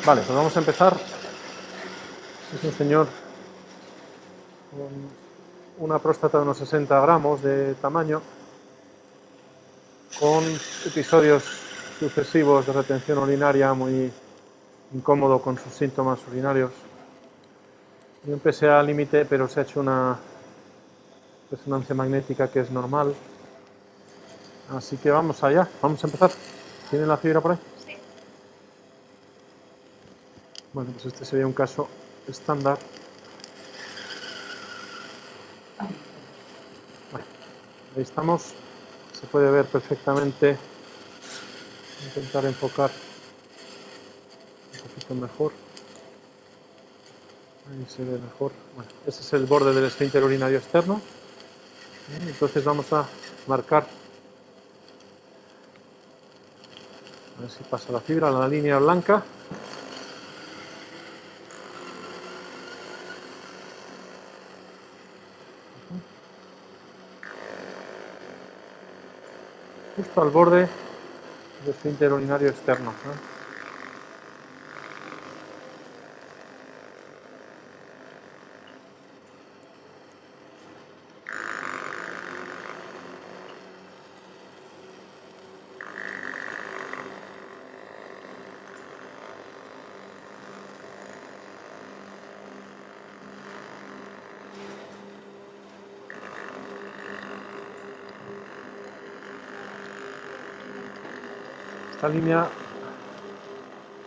Vale, pues vamos a empezar. Es un señor con una próstata de unos 60 gramos de tamaño, con episodios sucesivos de retención urinaria, muy incómodo con sus síntomas urinarios. Y un PSA límite, pero se ha hecho una resonancia magnética que es normal. Así que vamos allá, vamos a empezar. ¿Tiene la fibra por ahí? Sí. Bueno, pues este sería un caso estándar. Bueno, ahí estamos. Se puede ver perfectamente. Voy a intentar enfocar un poquito mejor. Ahí se ve mejor. Bueno, ese es el borde del esfínter urinario externo. Entonces vamos a marcar, a ver si pasa la fibra, la línea blanca. Justo al borde del esfínter urinario externo. Esta línea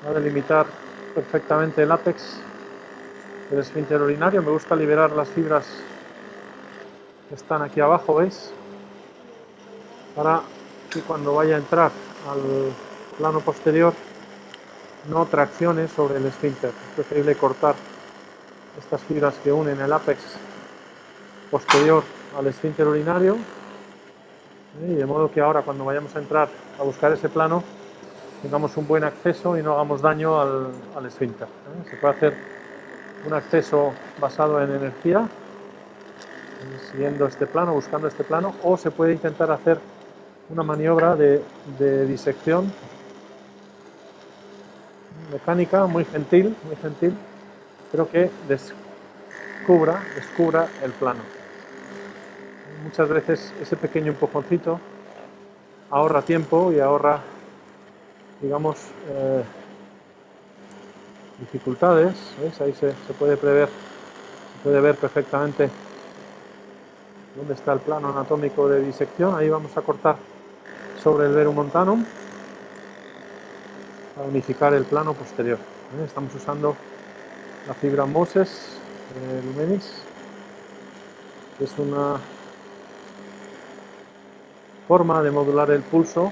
va a delimitar perfectamente el ápex del esfínter urinario. Me gusta liberar las fibras que están aquí abajo, ¿veis? Para que cuando vaya a entrar al plano posterior no traccione sobre el esfínter. Es preferible cortar estas fibras que unen el ápex posterior al esfínter urinario, y de modo que ahora cuando vayamos a entrar a buscar ese plano tengamos un buen acceso y no hagamos daño al esfínter. Se puede hacer un acceso basado en energía, siguiendo este plano, buscando este plano, o se puede intentar hacer una maniobra de disección mecánica muy gentil, pero que descubra el plano. Muchas veces ese pequeño empujoncito ahorra tiempo y ahorra, digamos, dificultades. ¿Veis? Ahí se puede prever, se puede ver perfectamente dónde está el plano anatómico de disección. Ahí vamos a cortar sobre el verum montanum para unificar el plano posterior. Estamos usando la fibra Moses lumenis, que es una forma de modular el pulso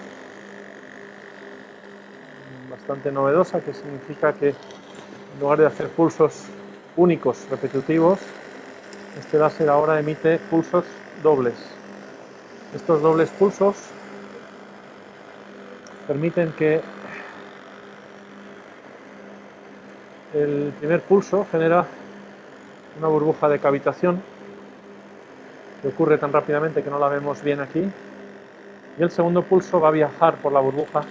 bastante novedosa, que significa que en lugar de hacer pulsos únicos repetitivos, este láser ahora emite pulsos dobles. Estos dobles pulsos permiten que el primer pulso genera una burbuja de cavitación que ocurre tan rápidamente que no la vemos bien aquí, y el segundo pulso va a viajar por la burbuja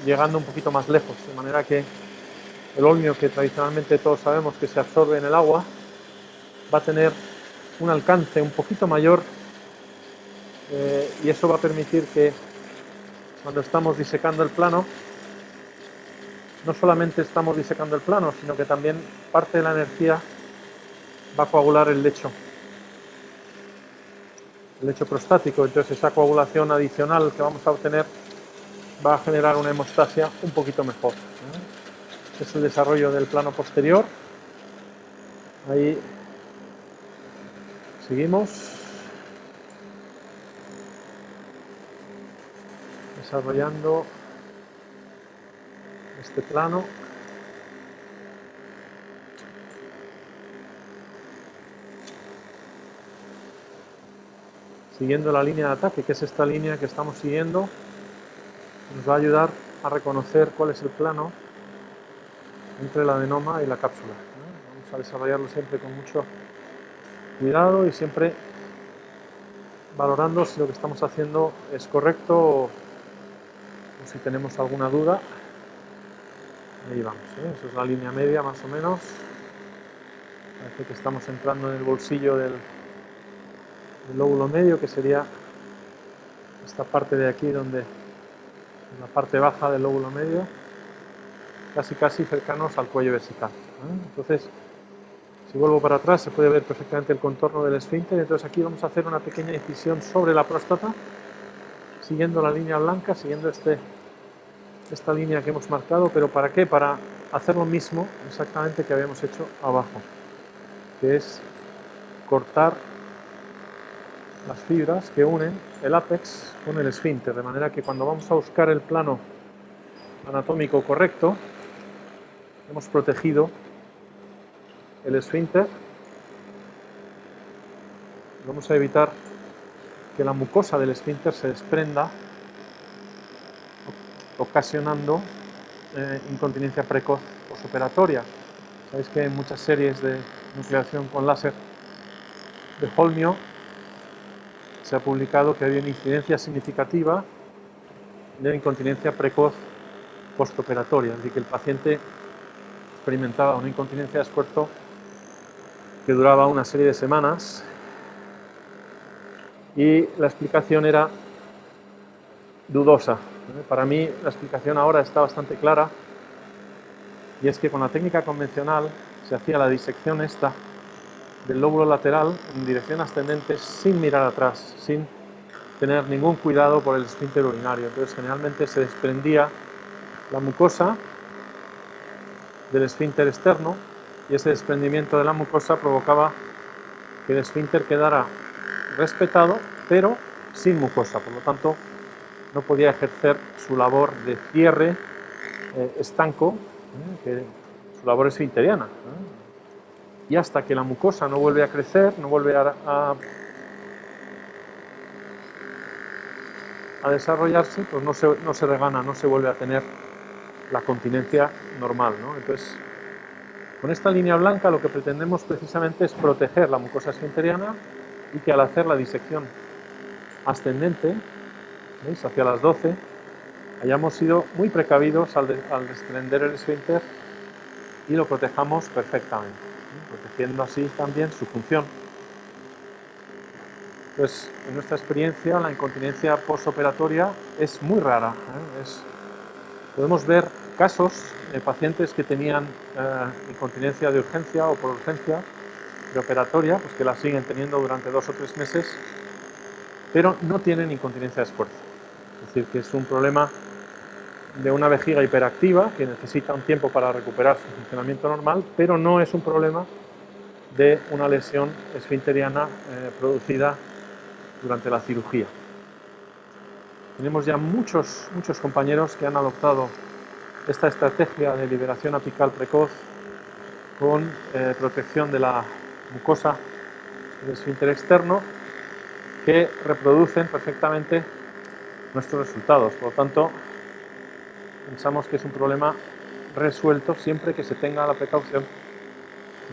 llegando un poquito más lejos, de manera que el olmio, que tradicionalmente todos sabemos que se absorbe en el agua, va a tener un alcance un poquito mayor, y eso va a permitir que cuando estamos disecando el plano, no solamente estamos disecando el plano, sino que también parte de la energía va a coagular el lecho prostático. Entonces esa coagulación adicional que vamos a obtener va a generar una hemostasia un poquito mejor. Es el desarrollo del plano posterior. Ahí seguimos desarrollando este plano. Siguiendo la línea de ataque, que es esta línea que estamos siguiendo, nos va a ayudar a reconocer cuál es el plano entre el adenoma y la cápsula. Vamos a desarrollarlo siempre con mucho cuidado y siempre valorando si lo que estamos haciendo es correcto o si tenemos alguna duda. Ahí vamos, eso es la línea media más o menos. Parece que estamos entrando en el bolsillo del lóbulo medio, que sería esta parte de aquí, donde en la parte baja del lóbulo medio, casi cercanos al cuello vesical. Entonces, si vuelvo para atrás, se puede ver perfectamente el contorno del esfínter. Entonces aquí vamos a hacer una pequeña incisión sobre la próstata, siguiendo la línea blanca, siguiendo esta línea que hemos marcado. ¿Pero para qué? Para hacer lo mismo exactamente que habíamos hecho abajo, que es cortar las fibras que unen el ápex con el esfínter, de manera que cuando vamos a buscar el plano anatómico correcto, hemos protegido el esfínter. Vamos a evitar que la mucosa del esfínter se desprenda, ocasionando incontinencia precoz postoperatoria. Sabéis que en muchas series de nucleación con láser de Holmio se ha publicado que había una incidencia significativa de incontinencia precoz postoperatoria, es decir, que el paciente experimentaba una incontinencia de esfuerzo que duraba una serie de semanas, y la explicación era dudosa. Para mí la explicación ahora está bastante clara, y es que con la técnica convencional se hacía la disección esta del lóbulo lateral en dirección ascendente sin mirar atrás, sin tener ningún cuidado por el esfínter urinario. Entonces generalmente se desprendía la mucosa del esfínter externo, y ese desprendimiento de la mucosa provocaba que el esfínter quedara respetado, pero sin mucosa. Por lo tanto, no podía ejercer su labor de cierre estanco, su labor esfinteriana. Y hasta que la mucosa no vuelve a crecer, no vuelve a desarrollarse, pues no se regana, no se vuelve a tener la continencia normal, ¿no? Entonces, con esta línea blanca lo que pretendemos precisamente es proteger la mucosa esfinteriana, y que al hacer la disección ascendente, ¿veis?, hacia las 12, hayamos sido muy precavidos al desprender el esfínter y lo protejamos perfectamente, protegiendo así también su función. Pues en nuestra experiencia la incontinencia postoperatoria es muy rara. Podemos ver casos de pacientes que tenían incontinencia de urgencia o por urgencia preoperatoria, pues que la siguen teniendo durante 2 o 3 meses, pero no tienen incontinencia de esfuerzo. Es decir, que es un problema de una vejiga hiperactiva que necesita un tiempo para recuperar su funcionamiento normal, pero no es un problema de una lesión esfinteriana producida durante la cirugía. Tenemos ya muchos compañeros que han adoptado esta estrategia de liberación apical precoz con protección de la mucosa del esfínter externo, que reproducen perfectamente nuestros resultados. Por lo tanto, pensamos que es un problema resuelto siempre que se tenga la precaución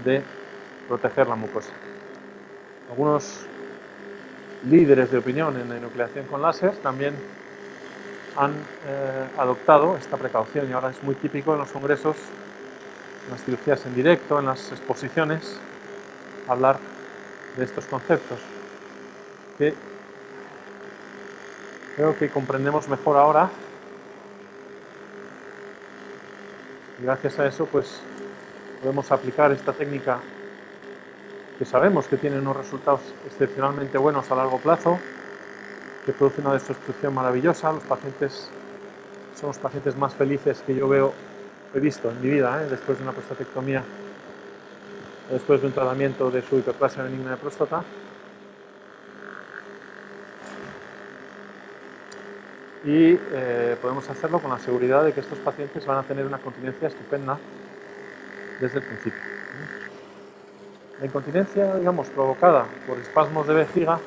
de proteger la mucosa. Algunos líderes de opinión en la enucleación con láser también han adoptado esta precaución, y ahora es muy típico en los congresos, en las cirugías en directo, en las exposiciones, hablar de estos conceptos, que creo que comprendemos mejor ahora, y gracias a eso pues podemos aplicar esta técnica que sabemos que tiene unos resultados excepcionalmente buenos a largo plazo, que produce una desobstrucción maravillosa. Los pacientes son los pacientes más felices que yo he visto en mi vida, después de una prostatectomía, después de un tratamiento de su hiperplasia benigna de próstata. Y podemos hacerlo con la seguridad de que estos pacientes van a tener una continencia estupenda desde el principio. La incontinencia, digamos, provocada por espasmos de vejiga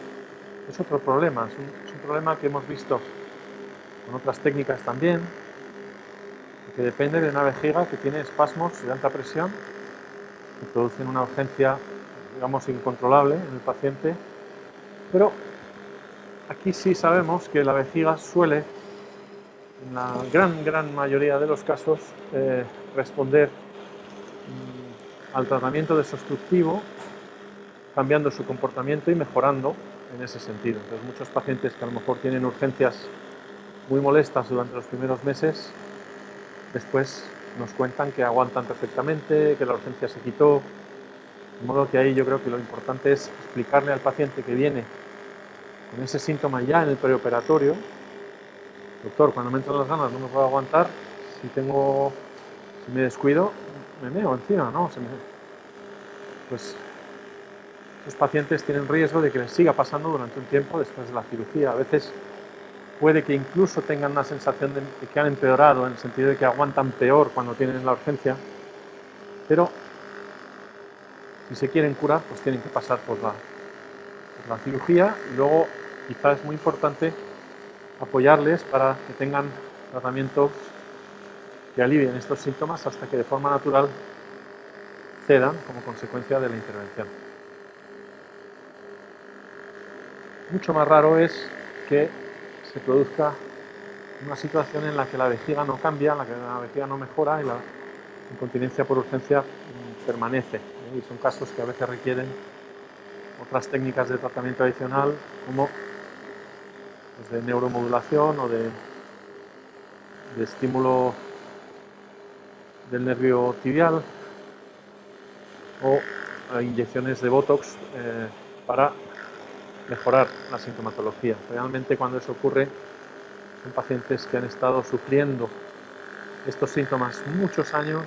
es otro problema. Es un problema que hemos visto con otras técnicas también, que depende de una vejiga que tiene espasmos de alta presión que producen una urgencia, digamos, incontrolable en el paciente. Pero aquí sí sabemos que la vejiga suele en la gran mayoría de los casos, responder al tratamiento desobstructivo, cambiando su comportamiento y mejorando en ese sentido. Entonces, muchos pacientes que a lo mejor tienen urgencias muy molestas durante los primeros meses, después nos cuentan que aguantan perfectamente, que la urgencia se quitó. De modo que ahí yo creo que lo importante es explicarle al paciente que viene con ese síntoma ya en el preoperatorio: doctor, cuando me entran las ganas no me puedo aguantar, si me descuido, me meo encima, ¿no? Pues los pacientes tienen riesgo de que les siga pasando durante un tiempo después de la cirugía. A veces puede que incluso tengan una sensación de que han empeorado, en el sentido de que aguantan peor cuando tienen la urgencia, pero si se quieren curar, pues tienen que pasar por la cirugía, y luego quizás es muy importante apoyarles para que tengan tratamientos que alivien estos síntomas hasta que de forma natural cedan como consecuencia de la intervención. Mucho más raro es que se produzca una situación en la que la vejiga no cambia, en la que la vejiga no mejora y la incontinencia por urgencia permanece. Y son casos que a veces requieren otras técnicas de tratamiento adicional, como pues, de neuromodulación o de estímulo del nervio tibial, o inyecciones de Botox para mejorar la sintomatología. Realmente, cuando eso ocurre, son pacientes que han estado sufriendo estos síntomas muchos años,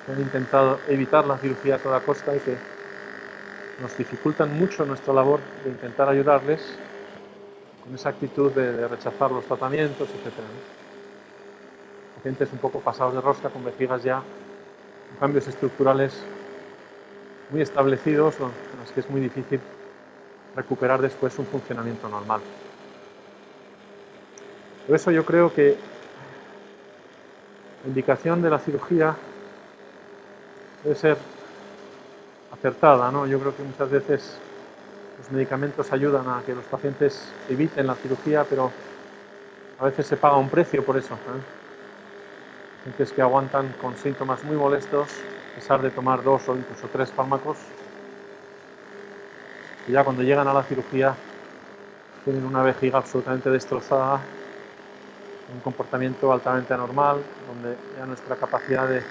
que han intentado evitar la cirugía a toda costa y que nos dificultan mucho nuestra labor de intentar ayudarles con esa actitud de rechazar los tratamientos, etc. Pacientes un poco pasados de rosca, con vejigas ya con cambios estructurales muy establecidos, en los que es muy difícil recuperar después un funcionamiento normal. Por eso yo creo que la indicación de la cirugía debe ser acertada, ¿no? Yo creo que muchas veces los medicamentos ayudan a que los pacientes eviten la cirugía, pero a veces se paga un precio por eso, pacientes que aguantan con síntomas muy molestos, a pesar de tomar 2 o incluso 3 fármacos, y ya cuando llegan a la cirugía tienen una vejiga absolutamente destrozada, un comportamiento altamente anormal, donde ya nuestra capacidad de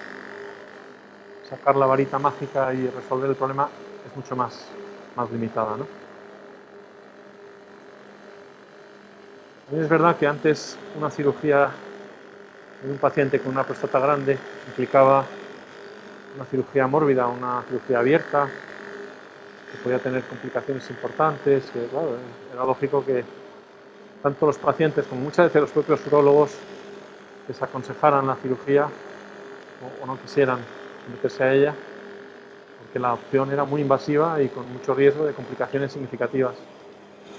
sacar la varita mágica y resolver el problema es mucho más limitada, ¿no? Es verdad que antes una cirugía en un paciente con una próstata grande implicaba una cirugía mórbida, una cirugía abierta, que podía tener complicaciones importantes, que claro, era lógico que tanto los pacientes como muchas veces los propios urólogos desaconsejaran la cirugía o no quisieran meterse a ella, porque la opción era muy invasiva y con mucho riesgo de complicaciones significativas.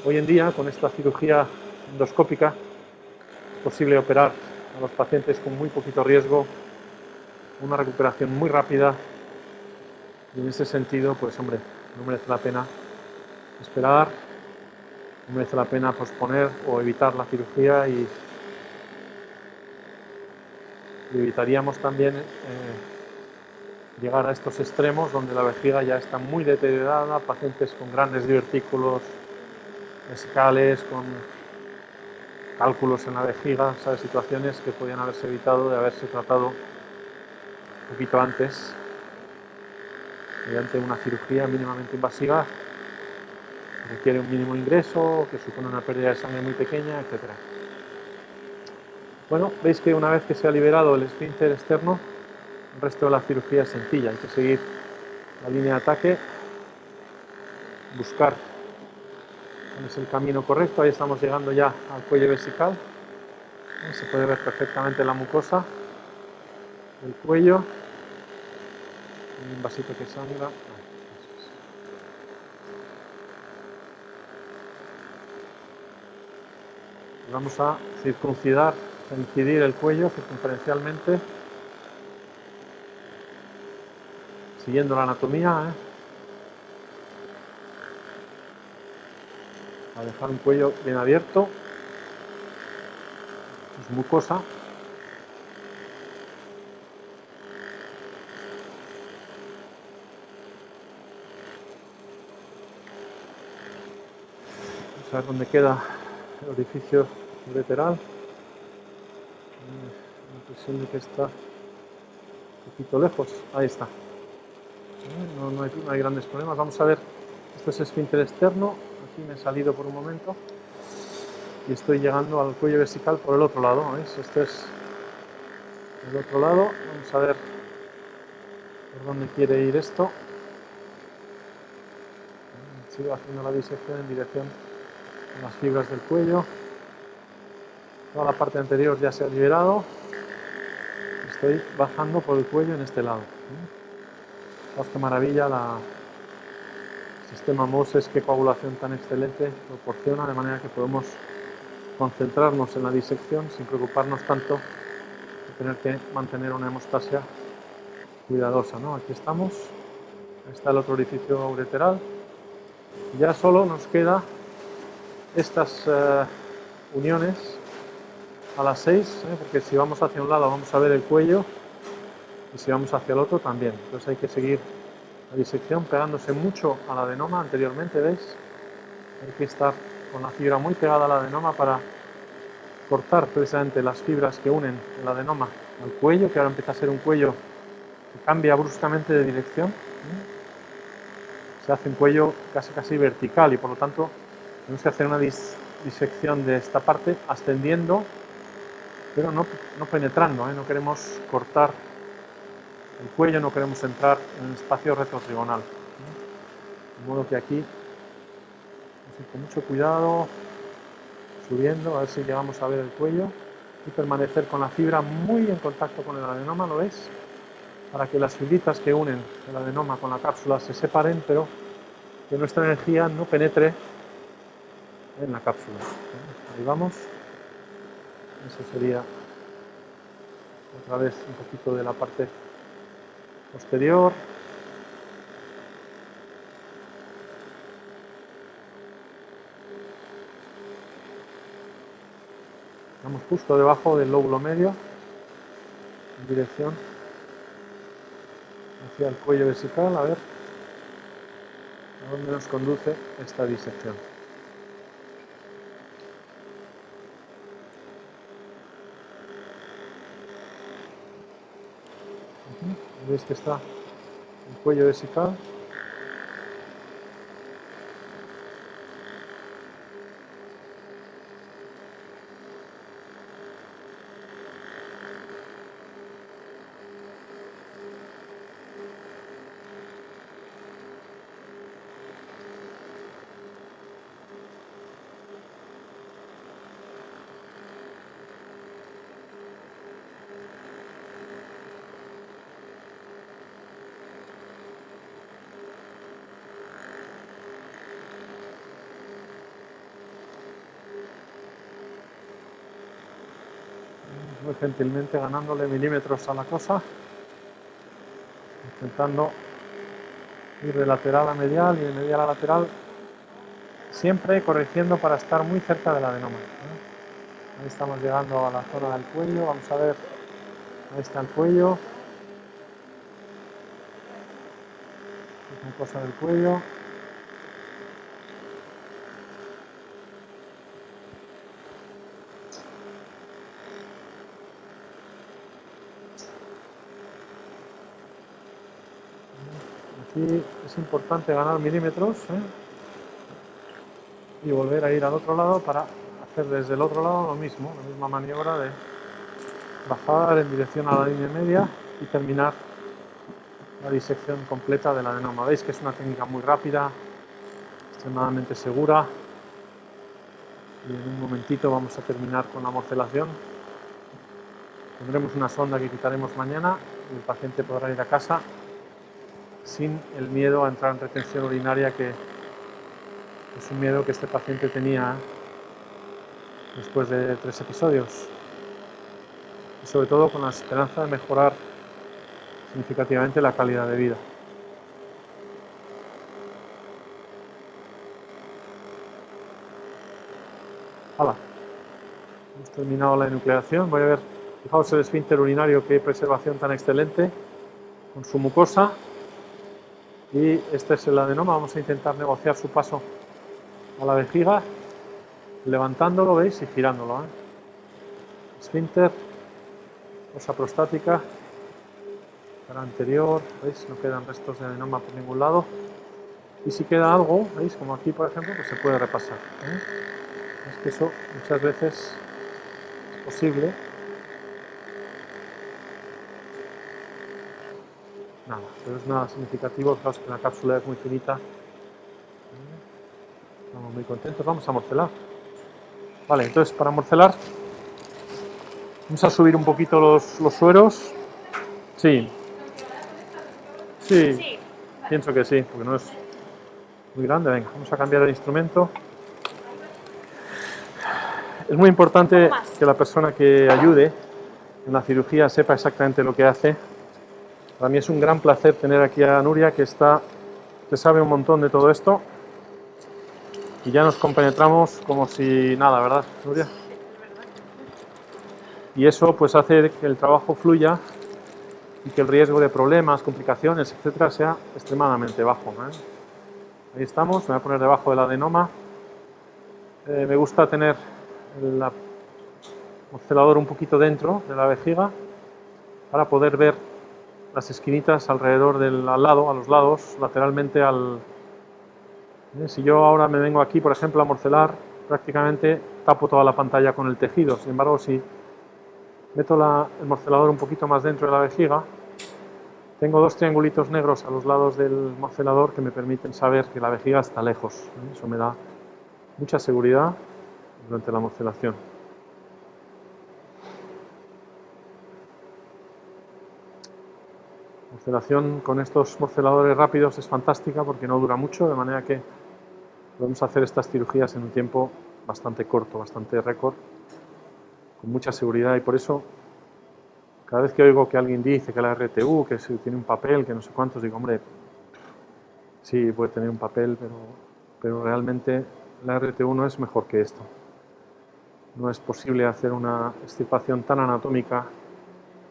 Hoy en día, con esta cirugía endoscópica, es posible operar a los pacientes con muy poquito riesgo, una recuperación muy rápida, y en ese sentido, pues hombre, no merece la pena esperar, no merece la pena posponer o evitar la cirugía, y evitaríamos también llegar a estos extremos donde la vejiga ya está muy deteriorada, pacientes con grandes divertículos vesicales, con cálculos en la vejiga, ¿sabes? Situaciones que podían haberse evitado de haberse tratado un poquito antes mediante una cirugía mínimamente invasiva, que requiere un mínimo ingreso, que supone una pérdida de sangre muy pequeña, etc. Bueno, veis que una vez que se ha liberado el esfínter externo, el resto de la cirugía es sencilla. Hay que seguir la línea de ataque, buscar cuál es el camino correcto. Ahí estamos llegando ya al cuello vesical. Se puede ver perfectamente la mucosa del cuello. Un vasito que sangra. Vamos a circuncidar, incidir el cuello circunferencialmente, siguiendo la anatomía, a dejar un cuello bien abierto, pues, mucosa. Vamos a ver dónde queda el orificio ureteral. La impresión de que está un poquito lejos. Ahí está. No hay grandes problemas. Vamos a ver. Esto es esfínter externo. Aquí me he salido por un momento. Y estoy llegando al cuello vesical por el otro lado. ¿Veis? Este es el otro lado. Vamos a ver por dónde quiere ir esto. Sigo haciendo la disección en dirección a las fibras del cuello. Toda la parte anterior ya se ha liberado. Estoy bajando por el cuello en este lado. Fijaos qué maravilla el sistema Moses, qué coagulación tan excelente proporciona, de manera que podemos concentrarnos en la disección sin preocuparnos tanto de tener que mantener una hemostasia cuidadosa, ¿no? Aquí estamos. Ahí está el otro orificio ureteral. Ya solo nos queda estas uniones a las 6, porque si vamos hacia un lado vamos a ver el cuello y si vamos hacia el otro también. Entonces hay que seguir la disección pegándose mucho al adenoma anteriormente, ¿veis? Hay que estar con la fibra muy pegada al adenoma para cortar precisamente las fibras que unen el adenoma al cuello, que ahora empieza a ser un cuello que cambia bruscamente de dirección. Se hace un cuello casi vertical y por lo tanto tenemos que hacer una disección de esta parte ascendiendo, pero no penetrando, no queremos cortar el cuello, no queremos entrar en el espacio retrotrigonal. De modo que aquí con mucho cuidado, subiendo, a ver si llegamos a ver el cuello y permanecer con la fibra muy en contacto con el adenoma, ¿lo veis? Para que las fibritas que unen el adenoma con la cápsula se separen, pero que nuestra energía no penetre en la cápsula. Ahí vamos. Eso sería otra vez un poquito de la parte posterior. Estamos justo debajo del lóbulo medio, en dirección hacia el cuello vesical, a ver a dónde nos conduce esta disección. Veis que está el cuello vesical. Muy gentilmente ganándole milímetros a la cosa, intentando ir de lateral a medial y de medial a lateral, siempre corrigiendo para estar muy cerca del adenoma. Ahí estamos llegando a la zona del cuello, vamos a ver, ahí está el cuello, una cosa del cuello. Aquí es importante ganar milímetros y volver a ir al otro lado para hacer desde el otro lado lo mismo, la misma maniobra de bajar en dirección a la línea media y terminar la disección completa del adenoma. Veis que es una técnica muy rápida, extremadamente segura, y en un momentito vamos a terminar con la morcelación. Tendremos una sonda que quitaremos mañana y el paciente podrá ir a casa sin el miedo a entrar en retención urinaria, que es un miedo que este paciente tenía después de 3 episodios, y sobre todo con la esperanza de mejorar significativamente la calidad de vida. ¡Hala! Hemos terminado la enucleación. Voy a ver, fijaos el esfínter urinario, qué preservación tan excelente con su mucosa. Y este es el adenoma. Vamos a intentar negociar su paso a la vejiga, levantándolo, ¿veis? Y girándolo. Esfínter, fosa prostática, cara anterior, ¿veis? No quedan restos de adenoma por ningún lado. Y si queda algo, ¿veis? Como aquí, por ejemplo, pues se puede repasar. Es que eso muchas veces es posible. Nada, pero es nada significativo. Fijaos que la cápsula es muy finita. Estamos muy contentos. Vamos a morcelar. Vale, entonces para morcelar vamos a subir un poquito los sueros. Sí. Sí, pienso que sí, porque no es muy grande. Venga, vamos a cambiar el instrumento. Es muy importante que la persona que ayude en la cirugía sepa exactamente lo que hace. Para mí es un gran placer tener aquí a Nuria, que sabe un montón de todo esto. Y ya nos compenetramos como si nada, ¿verdad, Nuria? Y eso pues hace que el trabajo fluya y que el riesgo de problemas, complicaciones, etcétera, sea extremadamente bajo, Ahí estamos, me voy a poner debajo del adenoma. Me gusta tener el morcelador un poquito dentro de la vejiga para poder ver las esquinitas alrededor al lado, a los lados, lateralmente Si yo ahora me vengo aquí, por ejemplo, a morcelar, prácticamente tapo toda la pantalla con el tejido. Sin embargo, si meto el morcelador un poquito más dentro de la vejiga, tengo dos triangulitos negros a los lados del morcelador que me permiten saber que la vejiga está lejos. Eso me da mucha seguridad durante la morcelación. La morcelación con estos morceladores rápidos es fantástica porque no dura mucho, de manera que podemos hacer estas cirugías en un tiempo bastante corto, bastante récord, con mucha seguridad. Y por eso, cada vez que oigo que alguien dice que la RTU, que tiene un papel, que no sé cuántos, digo, hombre, sí, puede tener un papel, pero realmente la RTU no es mejor que esto. No es posible hacer una extirpación tan anatómica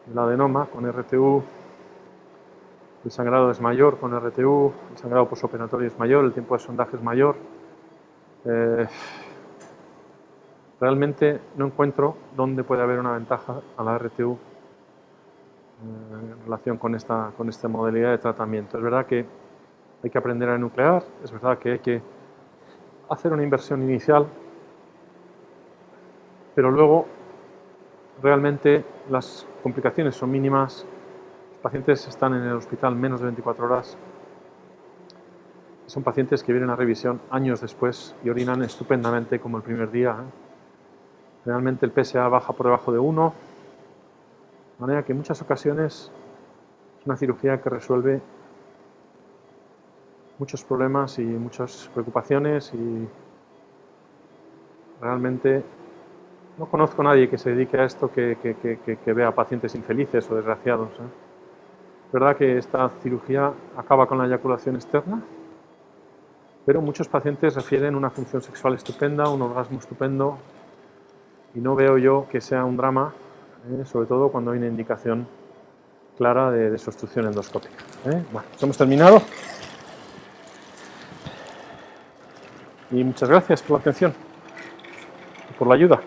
del adenoma con RTU. El sangrado es mayor con RTU, el sangrado posoperatorio es mayor, el tiempo de sondaje es mayor. Realmente no encuentro dónde puede haber una ventaja a la RTU en relación con esta modalidad de tratamiento. Es verdad que hay que aprender a enuclear, es verdad que hay que hacer una inversión inicial, pero luego realmente las complicaciones son mínimas. Los pacientes están en el hospital menos de 24 horas. Son pacientes que vienen a revisión años después y orinan estupendamente como el primer día. Realmente el PSA baja por debajo de 1, de manera que en muchas ocasiones es una cirugía que resuelve muchos problemas y muchas preocupaciones, y realmente no conozco a nadie que se dedique a esto que vea pacientes infelices o desgraciados. Es verdad que esta cirugía acaba con la eyaculación externa, pero muchos pacientes refieren una función sexual estupenda, un orgasmo estupendo, y no veo yo que sea un drama, sobre todo cuando hay una indicación clara de desobstrucción endoscópica. Bueno, pues hemos terminado. Y muchas gracias por la atención y por la ayuda.